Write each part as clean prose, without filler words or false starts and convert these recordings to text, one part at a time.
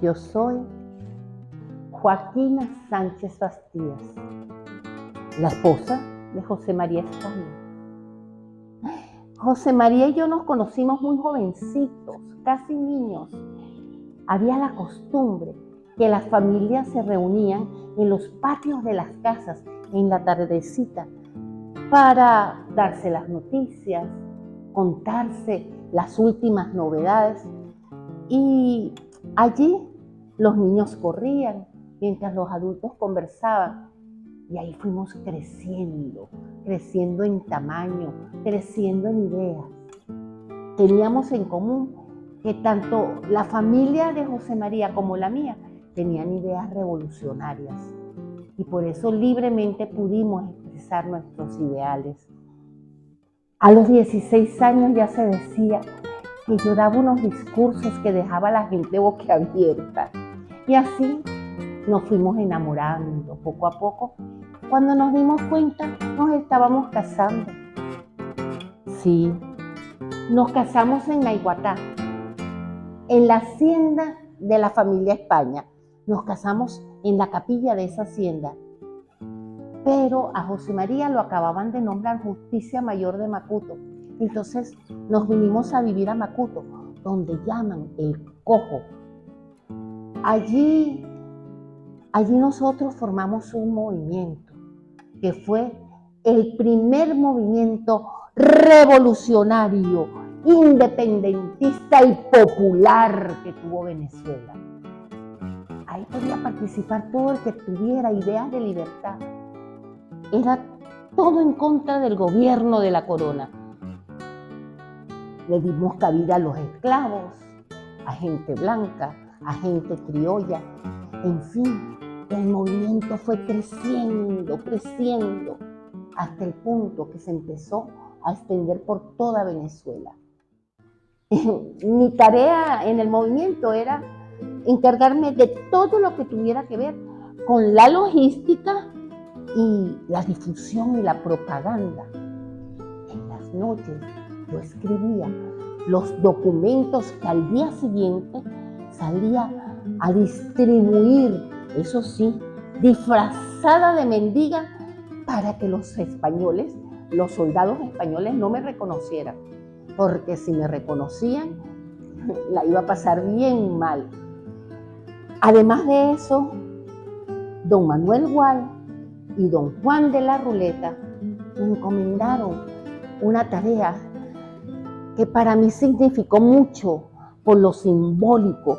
Yo soy Joaquina Sánchez Bastías, la esposa de José María España. José María y yo nos conocimos muy jovencitos, casi niños. Había la costumbre que las familias se reunían en los patios de las casas en la tardecita para darse las noticias, contarse las últimas novedades, y allí los niños corrían mientras los adultos conversaban, y ahí fuimos creciendo en tamaño, creciendo en ideas. Teníamos en común que tanto la familia de José María como la mía tenían ideas revolucionarias, y por eso libremente pudimos expresar nuestros ideales. A los 16 años ya se decía que yo daba unos discursos que dejaba a la gente boquiabierta, y así nos fuimos enamorando poco a poco. Cuando nos dimos cuenta, nos estábamos casando. Sí, nos casamos en Naiguatá, en la hacienda de la familia España. Nos casamos en la capilla de esa hacienda. Pero a José María lo acababan de nombrar Justicia Mayor de Macuto. Entonces nos vinimos a vivir a Macuto, donde llaman el Cojo. Allí nosotros formamos un movimiento que fue el primer movimiento revolucionario, independentista y popular que tuvo Venezuela. Ahí podía participar todo el que tuviera ideas de libertad. Era todo en contra del gobierno de la corona. Le dimos cabida a los esclavos, a gente blanca, a gente criolla. En fin, el movimiento fue creciendo, hasta el punto que se empezó a extender por toda Venezuela. Mi tarea en el movimiento era encargarme de todo lo que tuviera que ver con la logística y la difusión y la propaganda. En las noches yo escribía los documentos que al día siguiente salía a distribuir, eso sí, disfrazada de mendiga, para que los españoles, los soldados españoles, no me reconocieran, porque si me reconocían, la iba a pasar bien mal. Además de eso, don Manuel Gual y don Juan de la Ruleta me encomendaron una tarea que para mí significó mucho por lo simbólico.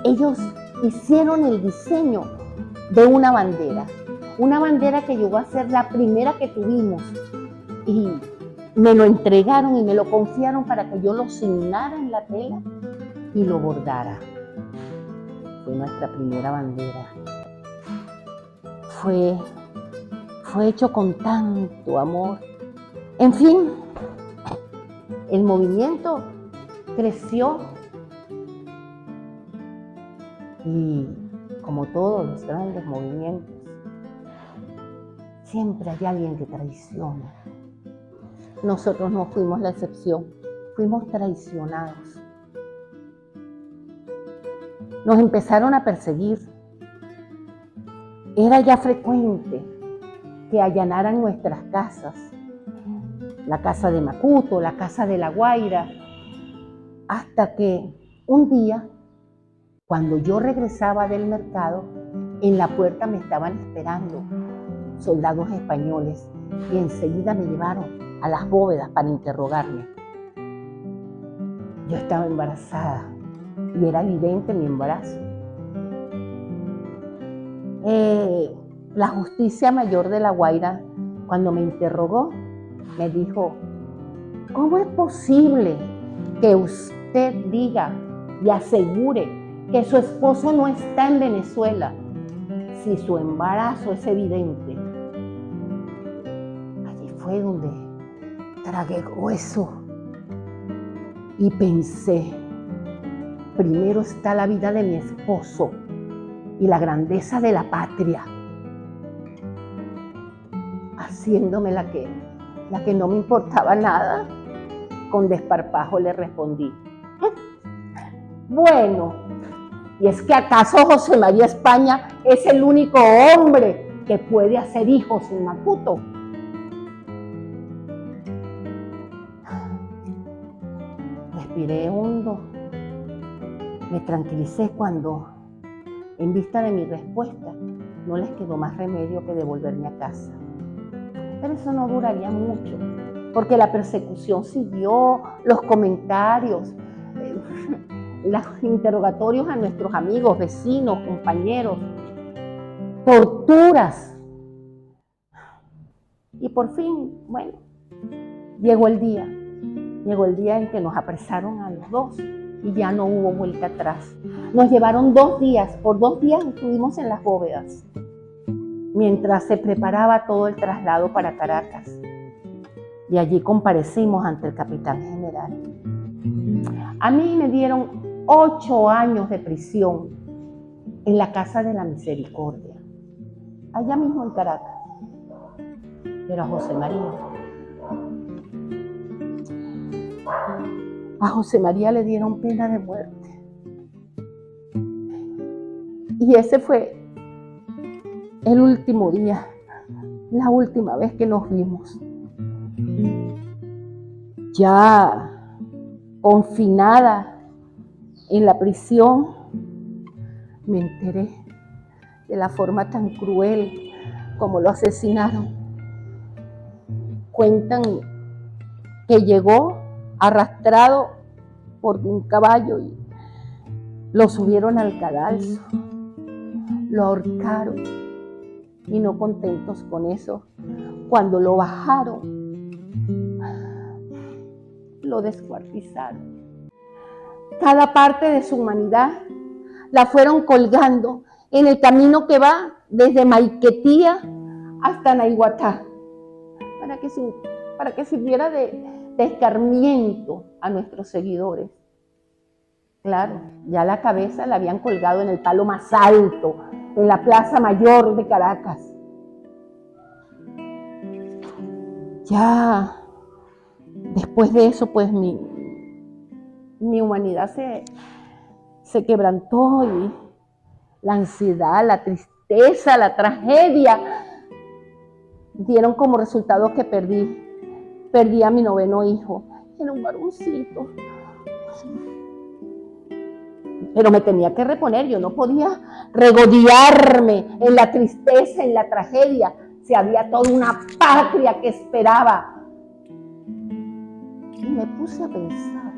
Ellos hicieron el diseño de una bandera que llegó a ser la primera que tuvimos, y me lo entregaron y me lo confiaron para que yo lo signara en la tela y lo bordara. Fue nuestra primera bandera. Fue hecho con tanto amor. En fin, el movimiento creció, y como todos los grandes movimientos, siempre hay alguien que traiciona. Nosotros no fuimos la excepción, fuimos traicionados. Nos empezaron a perseguir. Era ya frecuente que allanaran nuestras casas, la casa de Macuto, la casa de La Guaira, hasta que un día, cuando yo regresaba del mercado, en la puerta me estaban esperando soldados españoles, y enseguida me llevaron a las bóvedas para interrogarme. Yo estaba embarazada y era evidente mi embarazo. La Justicia Mayor de La Guaira, cuando me interrogó, me dijo: ¿cómo es posible que usted diga y asegure que su esposo no está en Venezuela si su embarazo es evidente? Allí fue donde tragué hueso y pensé: primero está la vida de mi esposo y la grandeza de la patria. Haciéndome la que no me importaba nada, con desparpajo le respondí: bueno, ¿Y es que acaso José María España es el único hombre que puede hacer hijos en Macuto? Respiré hondo. Me tranquilicé cuando, en vista de mi respuesta, no les quedó más remedio que devolverme a casa. Pero eso no duraría mucho, porque la persecución siguió, los comentarios, los interrogatorios a nuestros amigos, vecinos, compañeros, torturas. Y por fin, bueno, llegó el día en que nos apresaron a los dos y ya no hubo vuelta atrás. Nos llevaron 2 días, por 2 días estuvimos en las bóvedas, mientras se preparaba todo el traslado para Caracas. Y allí comparecimos ante el capitán general. A mí me dieron 8 años de prisión en la Casa de la Misericordia, allá mismo en Caracas. Pero a José María le dieron pena de muerte. Y ese fue el último día, la última vez que nos vimos. Ya confinada en la prisión, me enteré de la forma tan cruel como lo asesinaron. Cuentan que llegó arrastrado por un caballo y lo subieron al cadalso, lo ahorcaron y no contentos con eso, cuando lo bajaron, lo descuartizaron. Cada parte de su humanidad la fueron colgando en el camino que va desde Maiquetía hasta Naiguatá, para que sirviera de escarmiento a nuestros seguidores. Claro, ya la cabeza la habían colgado en el palo más alto, en la Plaza Mayor de Caracas. Ya después de eso, pues mi humanidad se quebrantó y la ansiedad, la tristeza, la tragedia dieron como resultado que perdí a mi 9º hijo. Era un varoncito. Pero me tenía que reponer, yo no podía regodearme en la tristeza, en la tragedia. Si había toda una patria que esperaba. Y me puse a pensar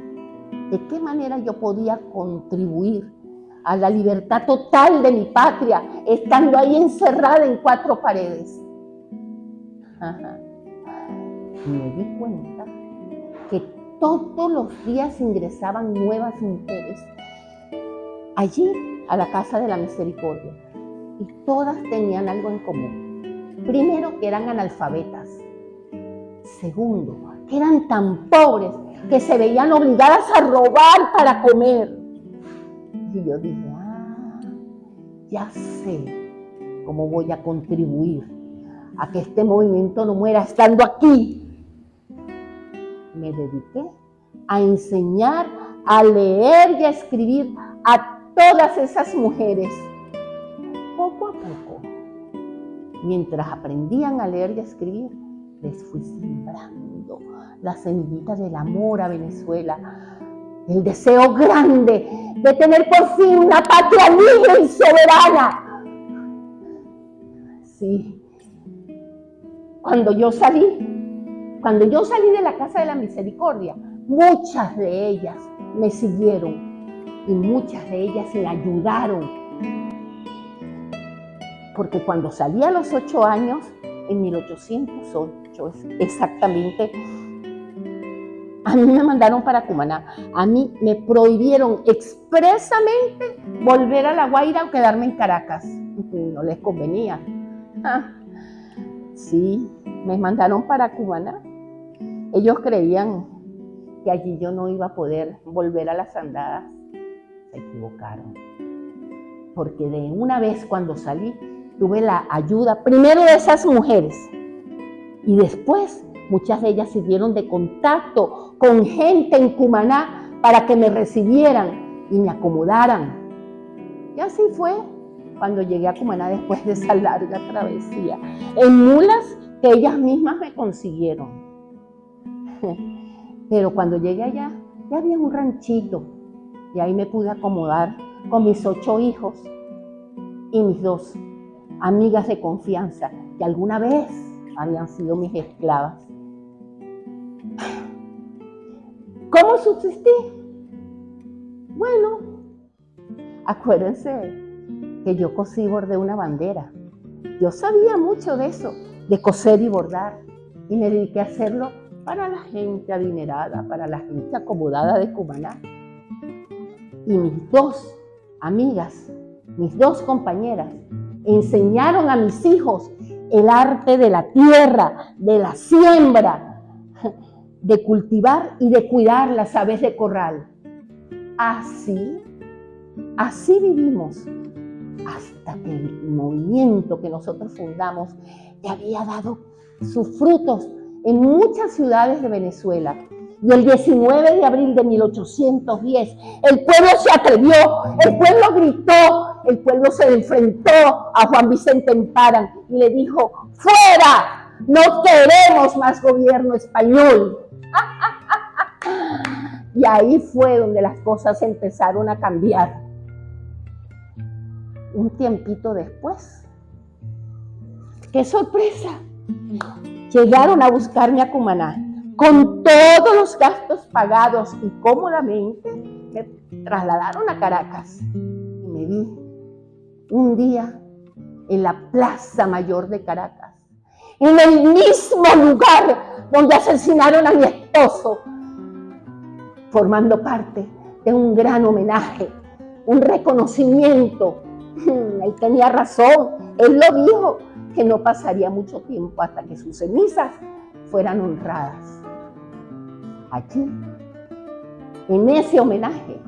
de qué manera yo podía contribuir a la libertad total de mi patria, estando ahí encerrada en 4 paredes. Y me di cuenta que todos los días ingresaban nuevas mujeres allí a la Casa de la Misericordia, y todas tenían algo en común. Primero, que eran analfabetas. Segundo, que eran tan pobres que se veían obligadas a robar para comer. Y yo dije, ya sé cómo voy a contribuir a que este movimiento no muera estando aquí. Me dediqué a enseñar a leer y a escribir a todas esas mujeres. Poco a poco, mientras aprendían a leer y a escribir, les fui sembrando la semillita del amor a Venezuela, el deseo grande de tener por fin una patria libre y soberana. Sí, cuando yo salí de la Casa de la Misericordia, muchas de ellas me siguieron y muchas de ellas me ayudaron. Porque cuando salí a los 8 años, en 1808 exactamente, a mí me mandaron para Cumaná. A mí me prohibieron expresamente volver a La Guaira o quedarme en Caracas. No les convenía. Sí, me mandaron para Cumaná. Ellos creían que allí yo no iba a poder volver a las andadas. Se equivocaron. Porque de una vez cuando salí, tuve la ayuda primero de esas mujeres y después muchas de ellas sirvieron de contacto con gente en Cumaná para que me recibieran y me acomodaran. Y así fue cuando llegué a Cumaná después de esa larga travesía, en mulas que ellas mismas me consiguieron. Pero cuando llegué allá, ya había un ranchito y ahí me pude acomodar con mis 8 hijos y mis 2 amigas de confianza que alguna vez habían sido mis esclavas. ¿Cómo subsistí? Bueno, acuérdense que yo cosí y bordé una bandera. Yo sabía mucho de eso, de coser y bordar, y me dediqué a hacerlo para la gente adinerada, para la gente acomodada de Cumaná. Y mis 2 amigas, mis 2 compañeras, enseñaron a mis hijos el arte de la tierra, de la siembra, de cultivar y de cuidar las aves de corral. Así vivimos hasta que el movimiento que nosotros fundamos ya había dado sus frutos en muchas ciudades de Venezuela. Y el 19 de abril de 1810, el pueblo se atrevió, el pueblo gritó, el pueblo se enfrentó a Juan Vicente Emparan y le dijo: ¡fuera! ¡No queremos más gobierno español! Y ahí fue donde las cosas empezaron a cambiar. Un tiempito después, ¡qué sorpresa! Llegaron a buscarme a Cumaná con todos los gastos pagados y cómodamente me trasladaron a Caracas. Y me vi un día en la Plaza Mayor de Caracas, en el mismo lugar donde asesinaron a mi esposo, formando parte de un gran homenaje, un reconocimiento. Él tenía razón, él lo dijo, que no pasaría mucho tiempo hasta que sus cenizas fueran honradas. Allí, en ese homenaje,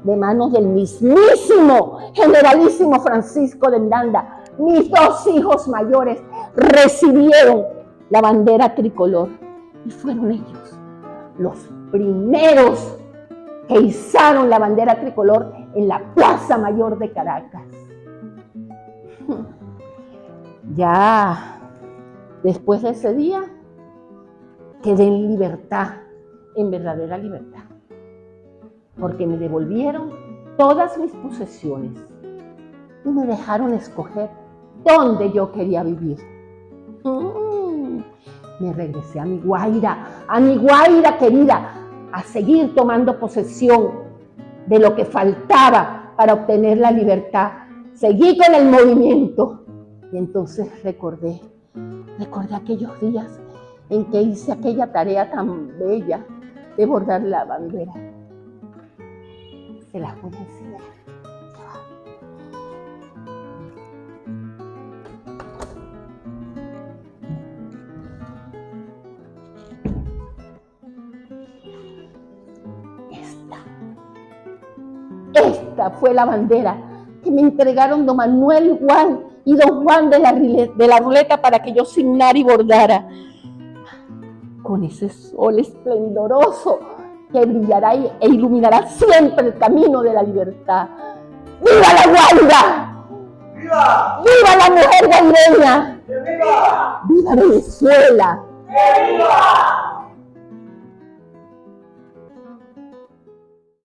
de manos del mismísimo generalísimo Francisco de Miranda, mis 2 hijos mayores recibieron la bandera tricolor y fueron ellos los primeros que izaron la bandera tricolor en la Plaza Mayor de Caracas. Ya después de ese día quedé en libertad, en verdadera libertad, porque me devolvieron todas mis posesiones y me dejaron escoger dónde yo quería vivir. Me regresé a mi Guaira querida, a seguir tomando posesión de lo que faltaba para obtener la libertad. Seguí con el movimiento y entonces recordé aquellos días en que hice aquella tarea tan bella de bordar la bandera. Se las voy a enseñar. Esta fue la bandera que me entregaron don Manuel Juan y don Juan de la Ruleta para que yo signara y bordara. Con ese sol esplendoroso que brillará e iluminará siempre el camino de la libertad. ¡Viva la Guaira! ¡Viva! ¡Viva la mujer guaireña! ¡Viva! ¡Viva Venezuela! ¡Viva!